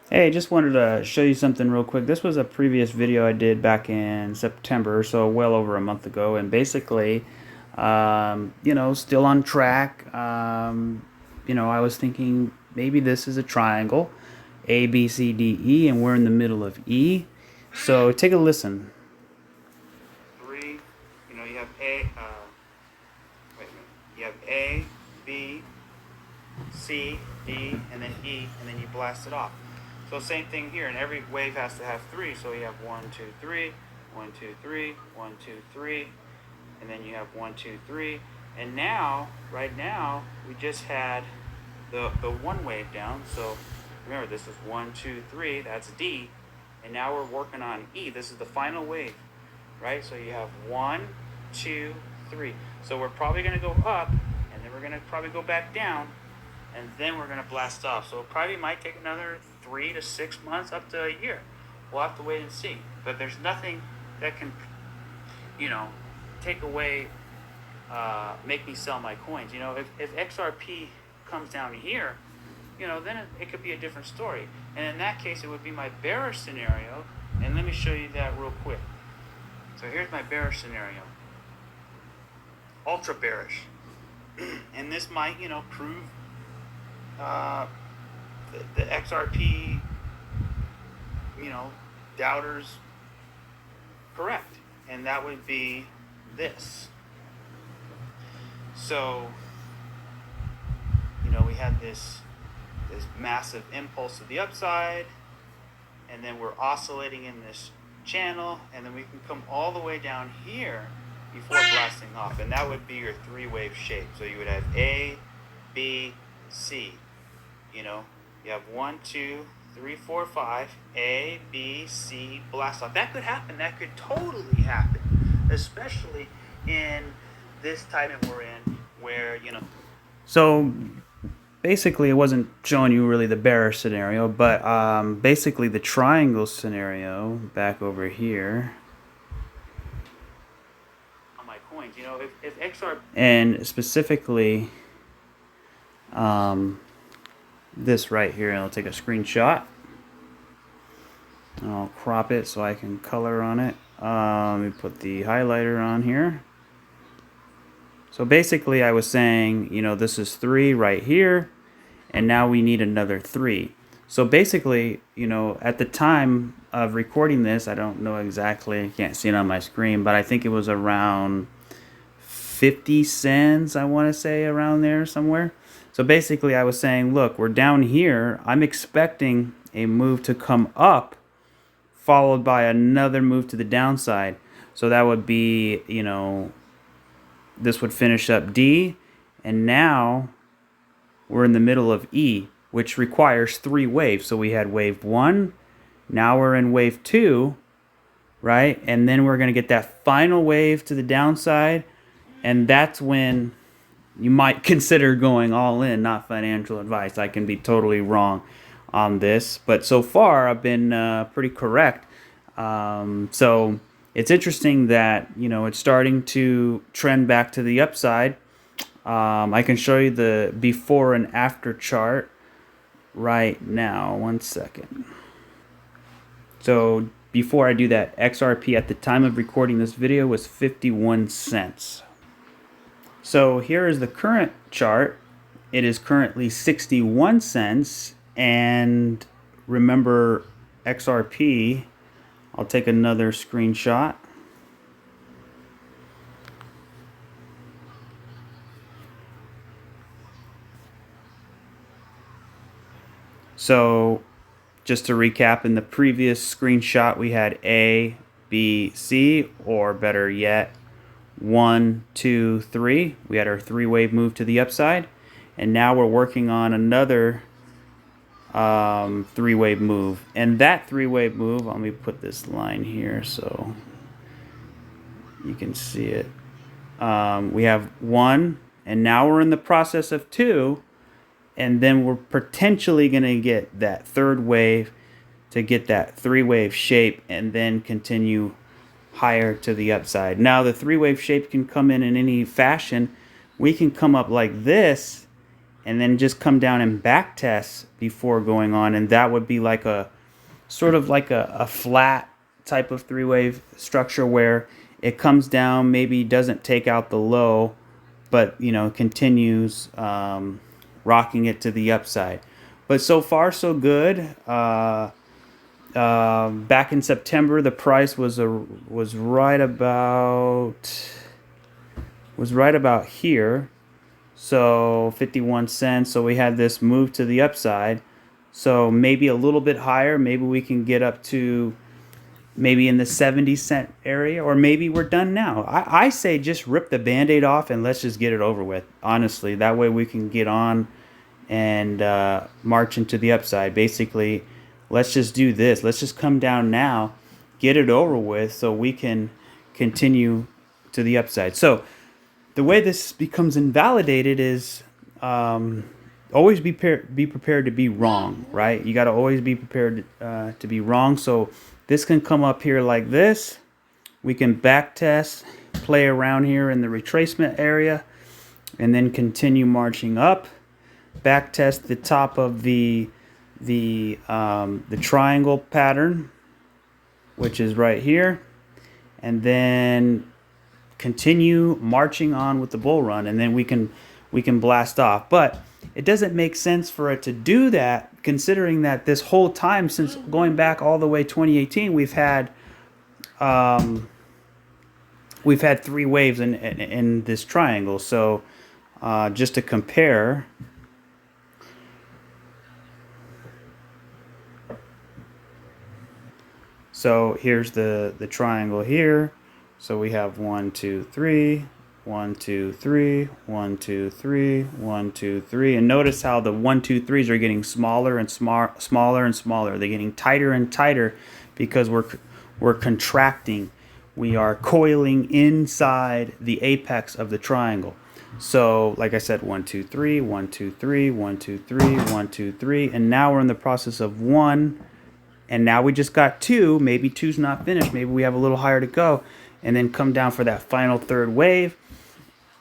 Hey, just wanted to show you something real quick. This was a previous video I did back in September, so well over a month ago, and basically, still on track. I was thinking maybe this is a triangle, A, B, C, D, E, and we're in the middle of E. So take a listen. Three, you have wait a minute, you have A, B, C, D, and then E, and then you blast it off. So same thing here, and every wave has to have three. So you have 1, 2, 3, 1, 2, 3, 1, 2, 3, and then you have 1, 2, 3. And now, right now, we just had the one wave down. So remember, this is 1, 2, 3. That's D, and now we're working on E. This is the final wave, right? So you have 1, 2, 3. So we're probably going to go up, and then we're going to probably go back down, and then we're going to blast off. So it probably might take another 3 to 6 months, up to a year. We'll have to wait and see. But there's nothing that can, take away, make me sell my coins. If XRP comes down here, then it could be a different story. And in that case, it would be my bearish scenario. And let me show you that real quick. So here's my bearish scenario. Ultra bearish. And this might, prove the XRP, doubters correct. And that would be this. So, we had this massive impulse to the upside, and then we're oscillating in this channel, and then we can come all the way down here before blasting off, and that would be your three-wave shape. So you would have A, B, C. You have 1, 2, 3, 4, 5, A, B, C, blast off. That could happen. That could totally happen, especially in this time that we're in, where So basically, it wasn't showing you really the bearish scenario, but basically the triangle scenario back over here on my coins. If XRP, and specifically this right here, and I'll take a screenshot. I'll crop it so I can color on it. Let me put the highlighter on here. So basically, I was saying, this is 3 right here, and now we need another 3. So basically, at the time of recording this, I don't know exactly, I can't see it on my screen, but I think it was around 50 cents, I want to say, around there somewhere. So basically, I was saying, look, we're down here. I'm expecting a move to come up, followed by another move to the downside. So that would be, this would finish up D, and now we're in the middle of E, which requires 3 waves. So we had wave 1, now we're in wave 2, right? And then we're going to get that final wave to the downside, and that's when you might consider going all in. Not financial advice. I can be totally wrong on this, but so far I've been pretty correct. So it's interesting that it's starting to trend back to the upside. I can show you the before and after chart right now. 1 second. So before I do that, XRP at the time of recording this video was 51 cents. So here is the current chart. It is currently 61 cents. And remember, XRP, I'll take another screenshot. So just to recap, in the previous screenshot, we had A, B, C, or better yet, 1, 2, 3. We had our 3-wave move to the upside, and now we're working on another 3-wave move. And that 3-wave move, let me put this line here so you can see it. We have 1, and now we're in the process of 2, and then we're potentially going to get that 3rd wave to get that 3-wave shape, and then continue higher to the upside. Now the 3-wave shape can come in any fashion. We can come up like this, and then just come down and back test before going on, and that would be like a sort of like a flat type of three-wave structure where it comes down, maybe doesn't take out the low, but continues rocking it to the upside. But so far so good. Back in September, the price was right about here, so 51 cents. So we had this move to the upside. So maybe a little bit higher. Maybe we can get up to maybe in the 70-cent area, or maybe we're done now. I say just rip the Band-Aid off and let's just get it over with. Honestly, that way we can get on and march into the upside. Basically, let's just do this. Let's just come down now, get it over with, so we can continue to the upside. So the way this becomes invalidated is always be prepared to be wrong, right? You got to always be prepared to be wrong. So this can come up here like this. We can back test, play around here in the retracement area, and then continue marching up. Back test the top of the triangle pattern, which is right here, and then continue marching on with the bull run, and then we can blast off. But it doesn't make sense for it to do that, considering that this whole time, since going back all the way 2018, we've had three waves in this triangle. So just to compare, so here's the triangle here. So we have 1, 2, 3, 1, 2, 3, 1, 2, 3, 1, 2, 3. And notice how the 1, 2, 3s are getting smaller and smaller and smaller. They're getting tighter and tighter because we're contracting. We are coiling inside the apex of the triangle. So like I said, 1, 2, 3, 1, 2, 3, 1, 2, 3, 1, 2, 3. And now we're in the process of 1. And now we just got 2. Maybe 2's not finished. Maybe we have a little higher to go. And then come down for that final third wave.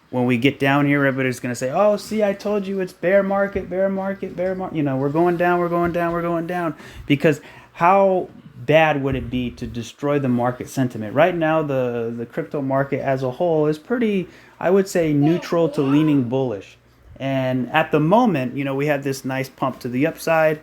When we get down here, everybody's going to say, oh, see, I told you it's bear market, bear market, bear market. We're going down, we're going down, we're going down. Because how bad would it be to destroy the market sentiment? Right now, the crypto market as a whole is pretty, I would say, neutral to leaning bullish. And at the moment, we have this nice pump to the upside.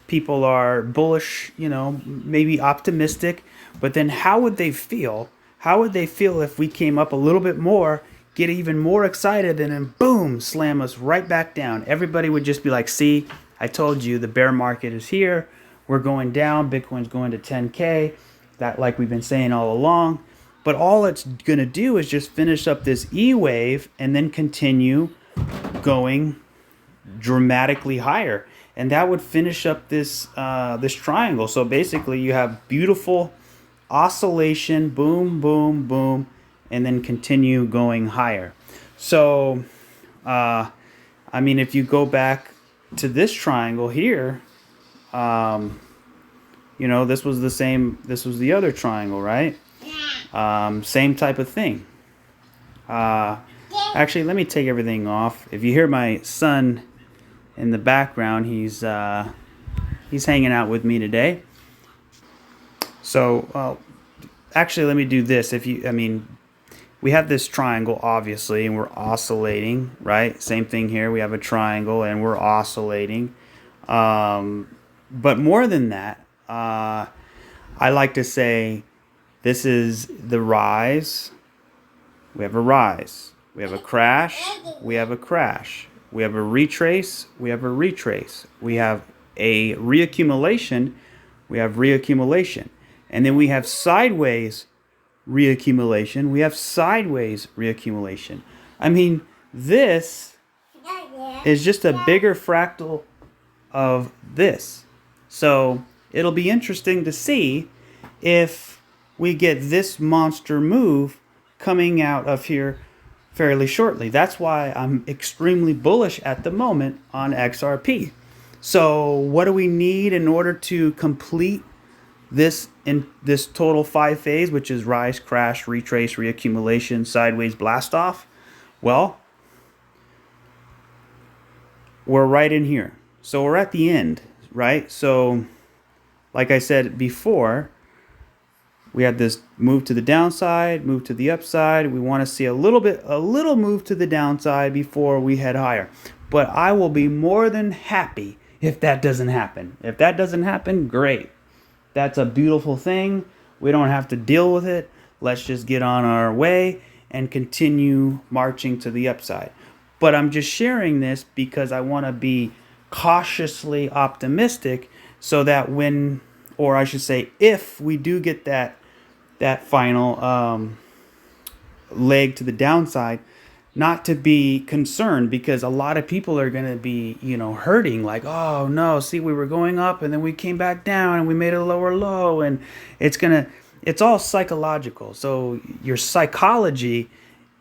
People are bullish, maybe optimistic. But then how would they feel? How would they feel if we came up a little bit more, get even more excited, and then boom, slam us right back down? Everybody would just be like, see, I told you the bear market is here. We're going down. Bitcoin's going to 10K. That, like we've been saying all along. But all it's going to do is just finish up this E wave and then continue going dramatically higher. And that would finish up this this triangle. So basically you have beautiful oscillation, boom, boom, boom, and then continue going higher. So, if you go back to this triangle here, this was the same, this was the other triangle, right? Same type of thing. Actually, let me take everything off. If you hear my son in the background, he's hanging out with me today. So, actually, let me do this. We have this triangle, obviously, and we're oscillating, right? Same thing here. We have a triangle, and we're oscillating. But more than that, I like to say this is the rise. We have a rise. We have a crash. We have a crash. We have a retrace. We have a retrace. We have a reaccumulation. We have reaccumulation. And then we have sideways reaccumulation. We have sideways reaccumulation. This is just a bigger fractal of this. So it'll be interesting to see if we get this monster move coming out of here fairly shortly. That's why I'm extremely bullish at the moment on XRP. So what do we need in order to complete this in this total 5 phase, which is rise, crash, retrace, reaccumulation, sideways, blast off? Well, we're right in here. So we're at the end, right? So like I said before, we had this move to the downside, move to the upside. We want to see a little move to the downside before we head higher. But I will be more than happy if that doesn't happen. If that doesn't happen, great. That's a beautiful thing. We don't have to deal with it. Let's just get on our way and continue marching to the upside. But I'm just sharing this because I want to be cautiously optimistic so that when, or I should say, if we do get that final leg to the downside, not to be concerned, because a lot of people are going to be, hurting like, oh no, see, we were going up and then we came back down and we made a lower low, and it's all psychological. So your psychology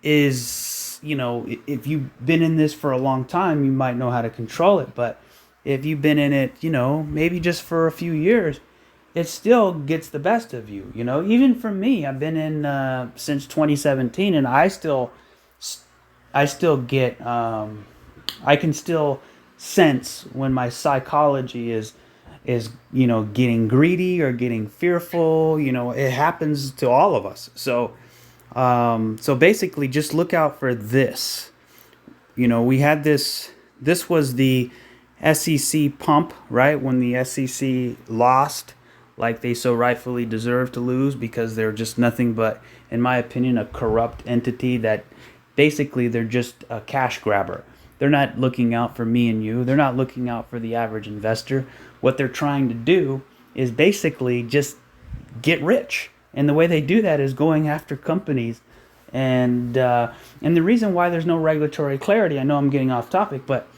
is, if you've been in this for a long time, you might know how to control it. But if you've been in it, maybe just for a few years, it still gets the best of you. Even for me, I've been in since 2017, and I still get, I can still sense when my psychology is getting greedy or getting fearful. It happens to all of us. So basically, just look out for this. We had this was the SEC pump, right? When the SEC lost, like they so rightfully deserve to lose, because they're just nothing but, in my opinion, a corrupt entity that basically they're just a cash grabber. They're not looking out for me and you. They're not looking out for the average investor. What they're trying to do is basically just get rich. And the way they do that is going after companies. And the reason why there's no regulatory clarity, I know I'm getting off topic, but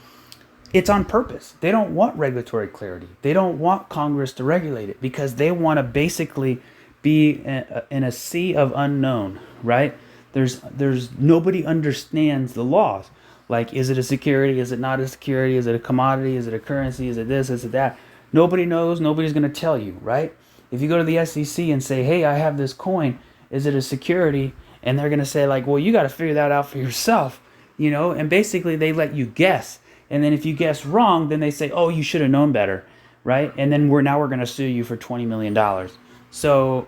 it's on purpose. They don't want regulatory clarity. They don't want Congress to regulate it because they want to basically be in a sea of unknown, right? There's nobody understands the laws. Like, is it a security? Is it not a security? Is it a commodity? Is it a currency? Is it this? Is it that? Nobody knows. Nobody's going to tell you, right? If you go to the SEC and say, hey, I have this coin, is it a security? And they're going to say, like, well, you got to figure that out for yourself, and basically they let you guess. And then if you guess wrong, then they say, oh, you should have known better, right? And then we're going to sue you for $20 million. So,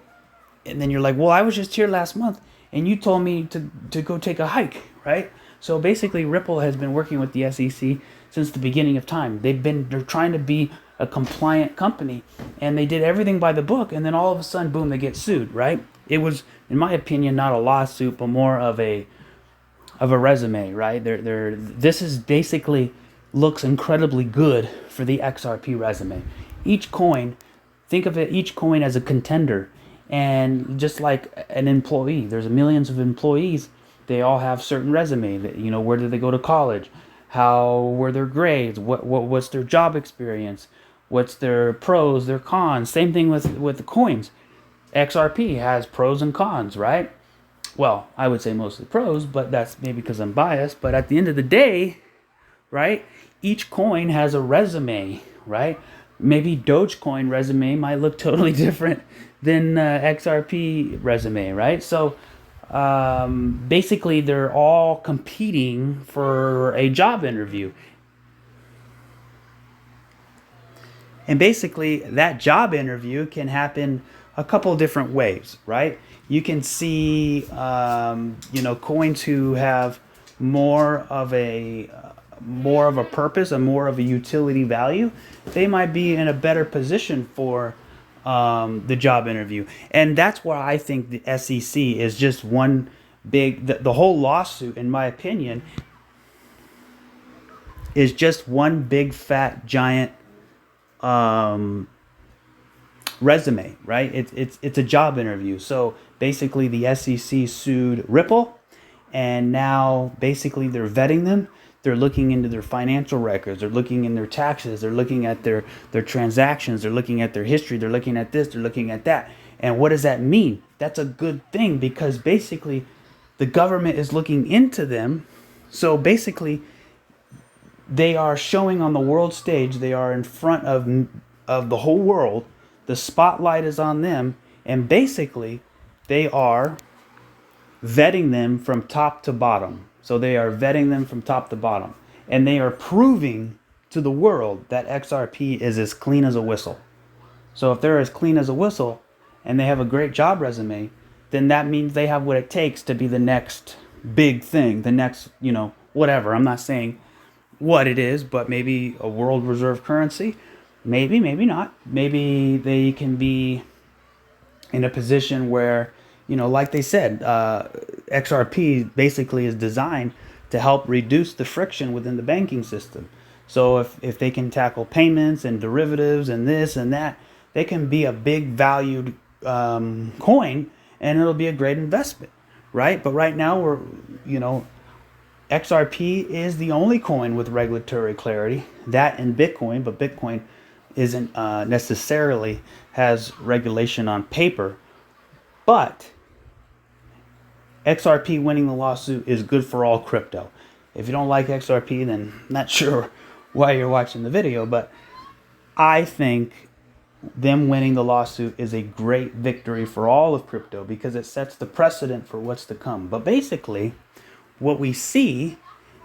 and then you're like, well, I was just here last month and you told me to go take a hike, right? So basically Ripple has been working with the SEC since the beginning of time. They're trying to be a compliant company, and they did everything by the book, and then all of a sudden, boom, they get sued, right? It was, in my opinion, not a lawsuit, but more of a resume, right? This is basically looks incredibly good for the XRP resume. Each coin, think of it, each coin as a contender. And just like an employee, there's millions of employees. They all have certain resume. Where did they go to college? How were their grades? What's their job experience? What's their pros, their cons? Same thing with the coins. XRP has pros and cons, right? Well, I would say mostly pros, but that's maybe because I'm biased. But at the end of the day, right, each coin has a resume, right? Maybe Dogecoin resume might look totally different than XRP resume, right? So basically, they're all competing for a job interview. And basically, that job interview can happen a couple different ways, right? You can see, coins who have more of a purpose and more of a utility value. They might be in a better position for the job interview, and that's why I think the SEC is just one big. The whole lawsuit, in my opinion, is just one big fat giant resume, right? It's a job interview. So basically, the SEC sued Ripple, and now basically they're vetting them. They're looking into their financial records. They're looking in their taxes. They're looking at their transactions. They're looking at their history. They're looking at this. They're looking at that. And what does that mean? That's a good thing, because basically the government is looking into them. So basically they are showing on the world stage. They are in front of the whole world. The spotlight is on them. And basically they are vetting them from top to bottom. So they are vetting them from top to bottom. And they are proving to the world that XRP is as clean as a whistle. So if they're as clean as a whistle and they have a great job resume, then that means they have what it takes to be the next big thing, the next, whatever. I'm not saying what it is, but maybe a world reserve currency. Maybe, maybe not. Maybe they can be in a position where, like they said, XRP basically is designed to help reduce the friction within the banking system. So if they can tackle payments and derivatives and this and that, they can be a big valued coin, and it'll be a great investment, right? But right now XRP is the only coin with regulatory clarity, that and Bitcoin, but Bitcoin isn't necessarily has regulation on paper. But XRP winning the lawsuit is good for all crypto. If you don't like XRP, then I'm not sure why you're watching the video, but I think them winning the lawsuit is a great victory for all of crypto because it sets the precedent for what's to come. But basically, what we see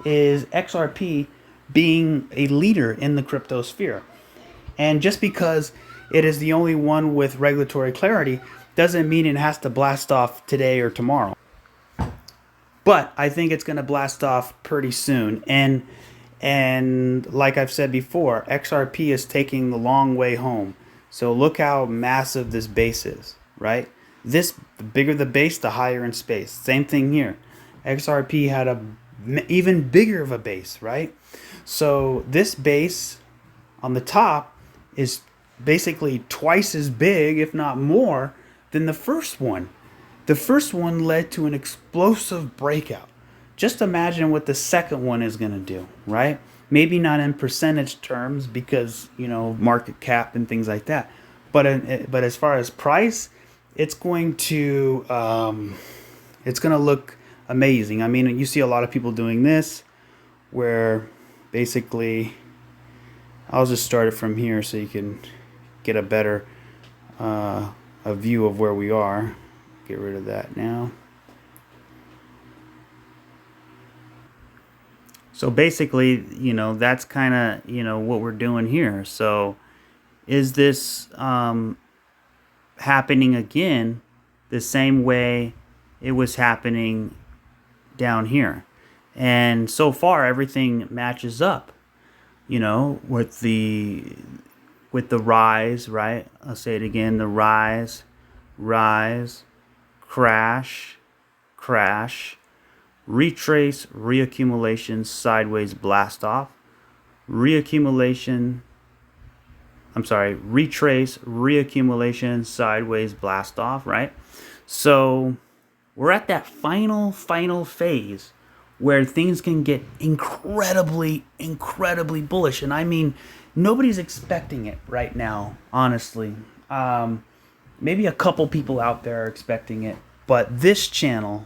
is XRP being a leader in the crypto sphere. And just because it is the only one with regulatory clarity doesn't mean it has to blast off today or tomorrow. But I think it's going to blast off pretty soon. And like I've said before, XRP is taking the long way home. So look how massive this base is, right? The bigger the base, the higher in space. Same thing here. XRP had a even bigger of a base, right? So this base on the top is basically twice as big, if not more, than the first one. The first one led to an explosive breakout. Just imagine what the second one is going to do, right? Maybe not in percentage terms because, market cap and things like that. But as far as price, it's going to look amazing. I mean, you see a lot of people doing this where basically I'll just start it from here so you can get a better a view of where we are. Get rid of that now. So basically, that's kind of, what we're doing here. So is this happening again the same way it was happening down here? And so far, everything matches up, with the rise, right? I'll say it again, the rise, crash, retrace, reaccumulation, sideways blast off, retrace, reaccumulation, sideways blast off, right? So we're at that final phase where things can get incredibly bullish. And I mean, nobody's expecting it right now, honestly. Maybe a couple people out there are expecting it, but this channel,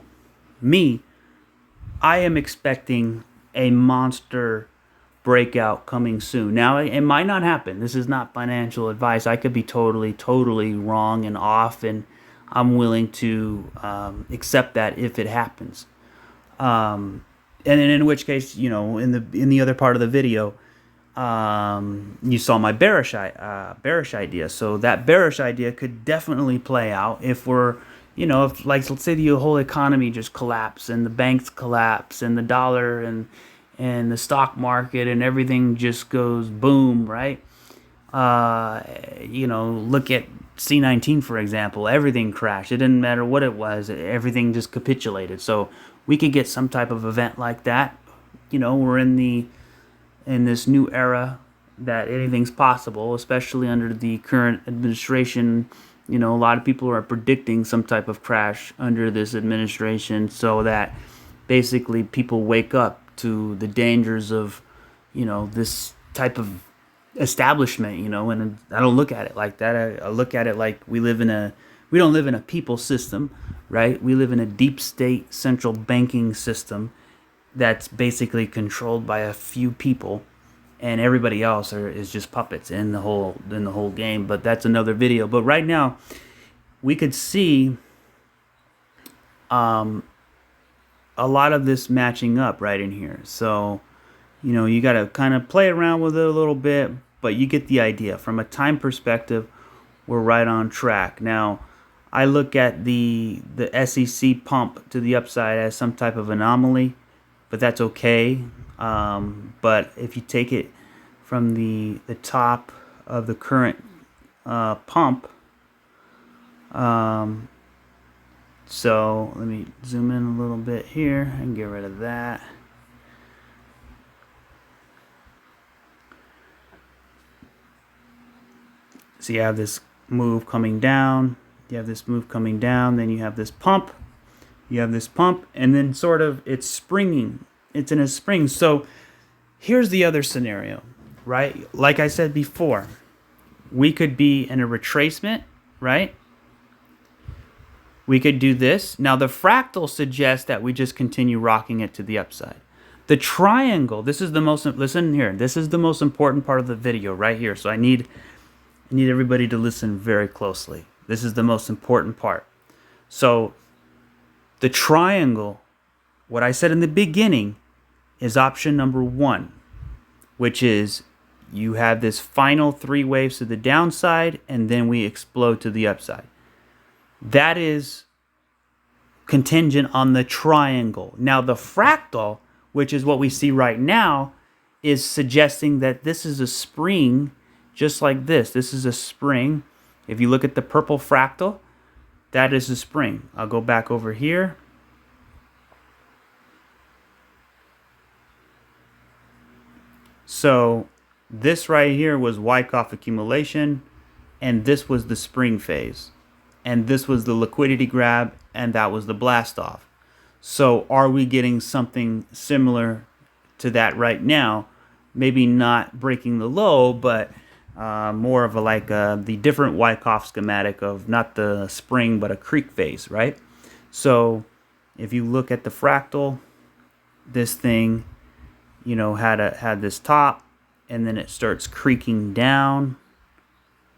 I am expecting a monster breakout coming soon. Now, it might not happen. This is not financial advice. I could be totally wrong and off, and I'm willing to accept that if it happens. And in which case, in the other part of the video, you saw my bearish idea. So that bearish idea could definitely play out if we're, if, like, let's say the whole economy just collapse and the banks collapse and the dollar and the stock market and everything just goes boom, right? Look at C19, for example. Everything crashed. It didn't matter what it was. Everything just capitulated. So we could get some type of event like that. We're in this new era that anything's possible, especially under the current administration. A lot of people are predicting some type of crash under this administration so that basically people wake up to the dangers of, this type of establishment, and I don't look at it like that. I look at it like we don't live in a people system, right? We live in a deep state central banking system that's basically controlled by a few people, and everybody else is just puppets in the whole game. But that's another video. But right now, we could see a lot of this matching up right in here. So You know, you got to kind of play around with it a little bit, but you get the idea. From a time perspective, we're right on track. Now, I look at the SEC pump to the upside as some type of anomaly, but that's okay. But if you take it from the top of the current pump, so let me zoom in a little bit here and get rid of that. So you have this move coming down, you have this move coming down, then you have this pump, and then sort of it's springing. It's in a spring. So here's the other scenario, right? Like I said before, we could be in a retracement, right? We could do this. Now the fractal suggests that we just continue rocking it to the upside. The triangle, this is the most, listen here, this is the most important part of the video right here. So I need everybody to listen very closely. This is the most important part. So the triangle, what I said in the beginning, is option number 1, which is you have this final 3 waves to the downside, and then we explode to the upside. That is contingent on the triangle. Now the fractal, which is what we see right now, is suggesting that this is a spring. Just like this. This is a spring. If you look at the purple fractal, that is a spring. I'll go back over here. So this right here was Wyckoff accumulation, and this was the spring phase. And this was the liquidity grab, and that was the blast off. So are we getting something similar to that right now? Maybe not breaking the low, but more of the different Wyckoff schematic of not the spring but a creek phase, right? So if you look at the fractal, this thing, you know, had this top, and then it starts creaking down,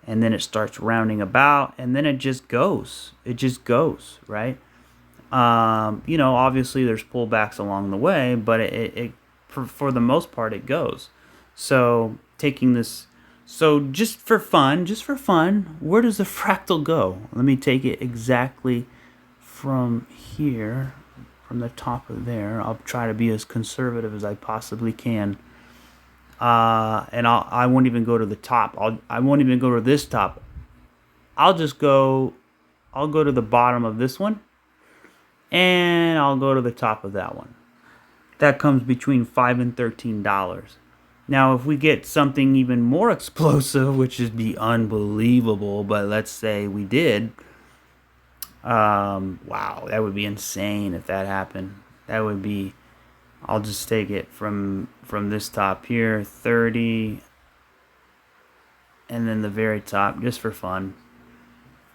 and then it starts rounding about, and then it just goes. It just goes, right? You know, obviously there's pullbacks along the way, but it for the most part it goes. So taking this. So just for fun, where does the fractal go? Let me take it exactly from here, from the top of there. I'll try to be as conservative as I possibly can. And I won't even go to the top. I won't even go to this top. I'll go to the bottom of this one, and I'll go to the top of that one. That comes between $5 and $13. Now, if we get something even more explosive, which would be unbelievable, but let's say we did, wow, that would be insane if that happened. That would be, I'll just take it from this top here, 30, and then the very top, just for fun.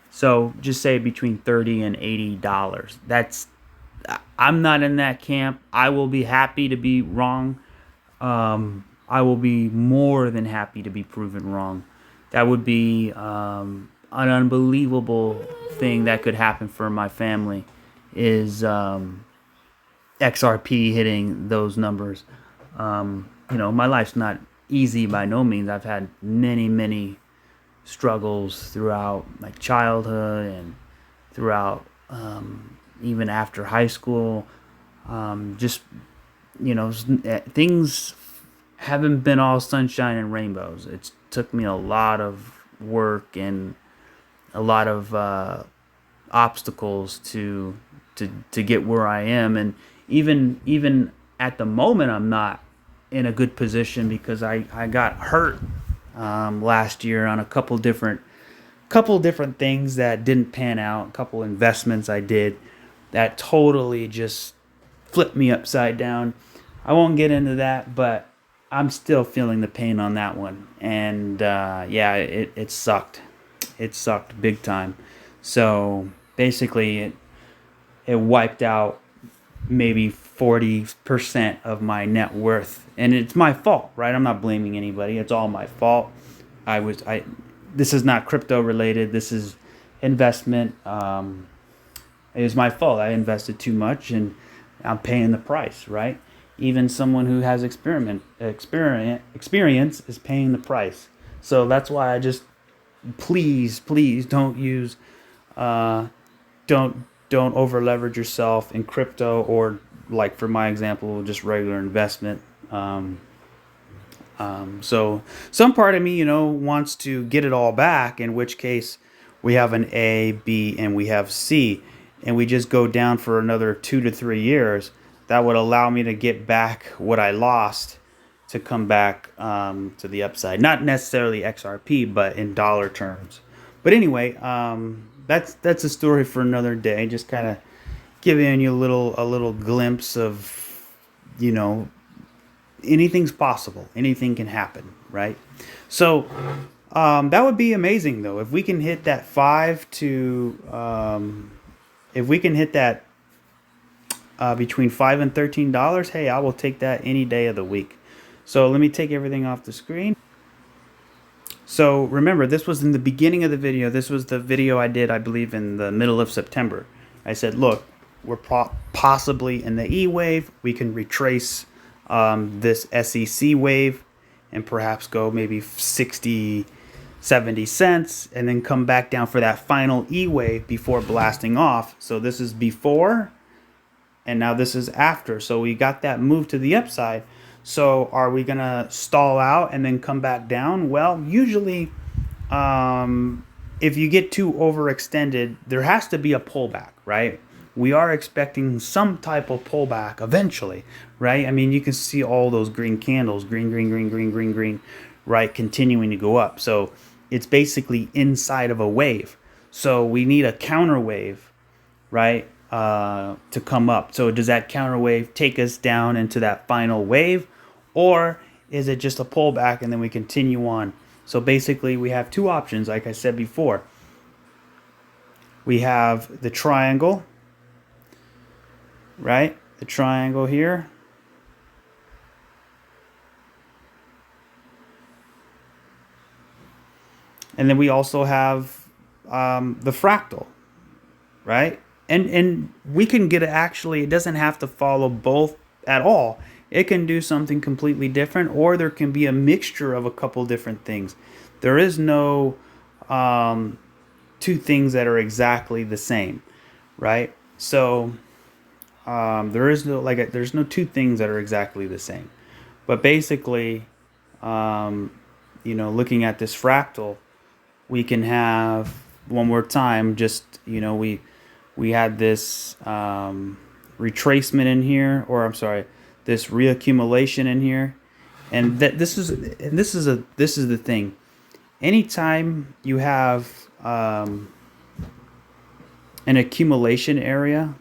So just say between $30 and $80. I'm not in that camp. I will be happy to be wrong. I will be more than happy to be proven wrong. That would be an unbelievable thing that could happen for my family, is XRP hitting those numbers. You know, my life's not easy by no means. I've had many struggles throughout my childhood and throughout even after high school. Just, you know, things haven't been all sunshine and rainbows. It took me a lot of work and a lot of obstacles to get where I am, and even at the moment I'm not in a good position because I got hurt last year on a couple different things that didn't pan out, a couple investments I did that totally just flipped me upside down. I won't get into that, but I'm still feeling the pain on that one. And yeah, it sucked. It sucked big time. So basically it wiped out maybe 40% of my net worth. And it's my fault, right? I'm not blaming anybody. It's all my fault. This is not crypto related. This is investment. It was my fault. I invested too much and I'm paying the price, right? Even someone who has experience is paying the price. So that's why I just, please don't use don't over leverage yourself in crypto, or like for my example, just regular investment. So some part of me, wants to get it all back, in which case we have an A, B, and we have C, and we just go down for another 2 to 3 years. That would allow me to get back what I lost, to come back to the upside. Not necessarily XRP, but in dollar terms. But anyway, that's a story for another day. Just kind of giving you a little glimpse of, anything's possible. Anything can happen, right? So that would be amazing, though, if we can hit that if we can hit that between $5 and $13. Hey, I will take that any day of the week. So let me take everything off the screen. So remember, this was in the beginning of the video. This was the video I did, I believe, in the middle of September. I said, look, we're possibly in the E wave. We can retrace this SEC wave and perhaps go maybe 60, 70 cents and then come back down for that final E wave before blasting off. So this is before, and now this is after. So we got that move to the upside. So are we going to stall out and then come back down? Well, usually if you get too overextended, there has to be a pullback, right? We are expecting some type of pullback eventually, right? I mean, you can see all those green candles, green, right, continuing to go up. So it's basically inside of a wave. So we need a counter wave, right, to come up. So does that counter wave take us down into that final wave? Or is it just a pullback and then we continue on? So basically we have two options, like I said before. We have the triangle, right? The triangle here. And then we also have the fractal, right? And we can get it, actually, it doesn't have to follow both at all. It can do something completely different, or there can be a mixture of a couple different things. There is no two things that are exactly the same, right? So there's no two things that are exactly the same. But basically, looking at this fractal, we can have, one more time, just, we had this retracement in here, or I'm sorry, this reaccumulation in here, and this is the thing. Anytime you have an accumulation area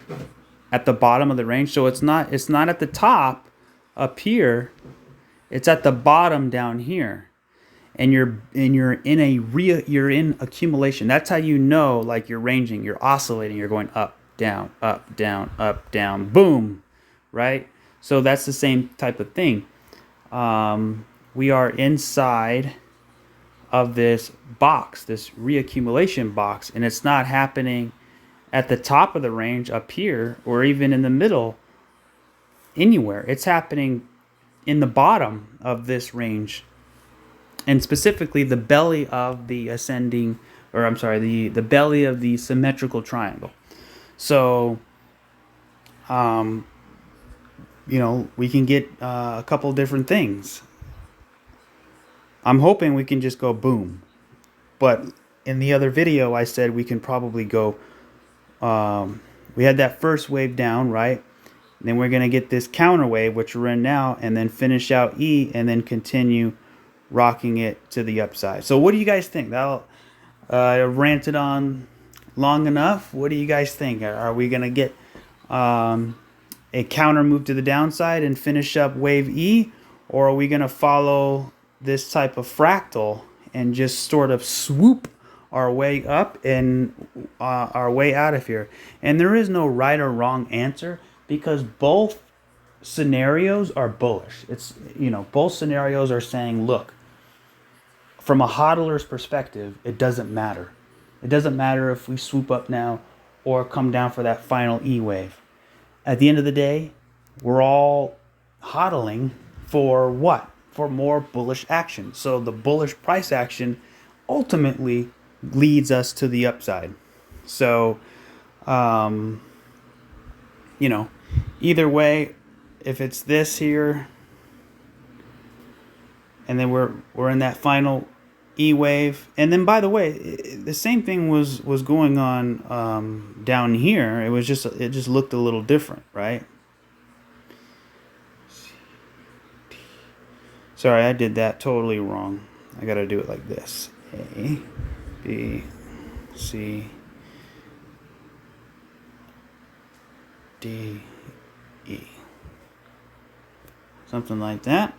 at the bottom of the range, so it's not at the top up here, it's at the bottom down here, and you're in accumulation. That's how you know, like, you're ranging, you're oscillating, you're going up, down, boom, right? So that's the same type of thing. We are inside of this box, this reaccumulation box, and it's not happening at the top of the range up here, or even in the middle, anywhere. It's happening in the bottom of this range, and specifically the belly of the ascending, or I'm sorry, the belly of the symmetrical triangle. So we can get a couple different things. I'm hoping we can just go boom. But in the other video, I said we can probably go, we had that first wave down, right? And then we're going to get this counter wave, which we're in now, and then finish out E, and then continue rocking it to the upside. So what do you guys think? I ranted on long enough. What do you guys think? Are we going to get a counter move to the downside and finish up wave E, or are we going to follow this type of fractal and just sort of swoop our way up and our way out of here? And there is no right or wrong answer, because both scenarios are bullish. It's, both scenarios are saying, look, from a hodler's perspective, it doesn't matter. It doesn't matter if we swoop up now or come down for that final E wave. At the end of the day, we're all hodling for what? For more bullish action. So the bullish price action ultimately leads us to the upside. So, you know, either way, if it's this here, and then we're in that final E wave, and then by the way, the same thing was going on down here. It just looked a little different, right? Sorry, I did that totally wrong. I gotta do it like this: A, B, C, D, E, something like that.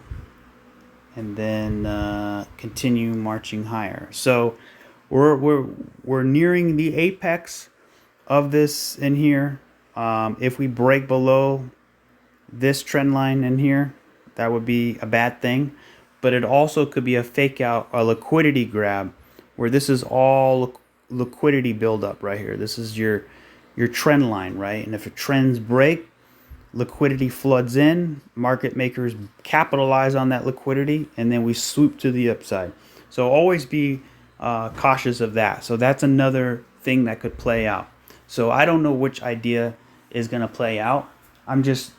And then continue marching higher. So we're nearing the apex of this in here. If we break below this trend line in here, that would be a bad thing. But it also could be a fake out, a liquidity grab, where this is all liquidity buildup right here. This is your trend line, right? And if trends break, liquidity floods in, market makers capitalize on that liquidity, and then we swoop to the upside. So always be cautious of that. So that's another thing that could play out. So I don't know which idea is going to play out. I'm just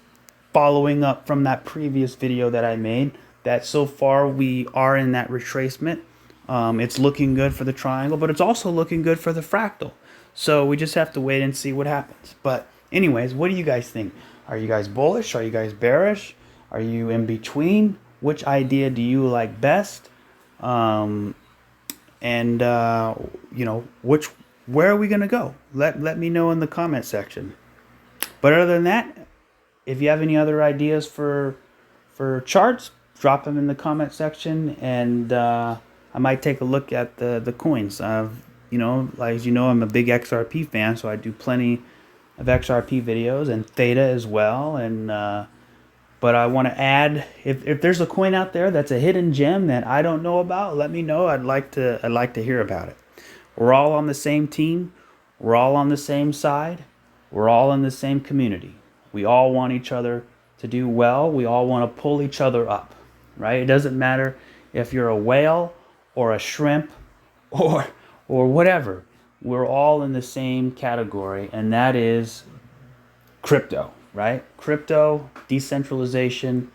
following up from that previous video that I made, that so far we are in that retracement. It's looking good for the triangle, but it's also looking good for the fractal. So we just have to wait and see what happens. But anyways, what do you guys think? Are you guys bullish? Are you guys bearish? Are you in between? Which idea do you like best? You know, where are we gonna go? Let me know in the comment section. But other than that, if you have any other ideas for charts, drop them in the comment section, and I might take a look at the coins. You know, as you know, I'm a big XRP fan, so I do plenty of XRP videos and Theta as well. And but I want to add, if there's a coin out there that's a hidden gem that I don't know about, let me know. I'd like to hear about it. We're all on the same team. We're all on the same side. We're all in the same community. We all want each other to do well. We all want to pull each other up, right? It doesn't matter if you're a whale or a shrimp or whatever. We're all in the same category, and that is crypto, right? Crypto, decentralization,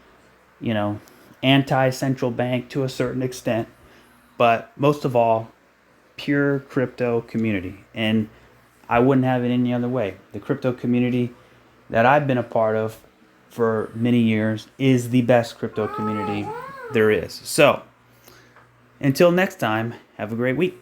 you know, anti-central bank to a certain extent, but most of all, pure crypto community. And I wouldn't have it any other way. The crypto community that I've been a part of for many years is the best crypto community there is. So, until next time, have a great week.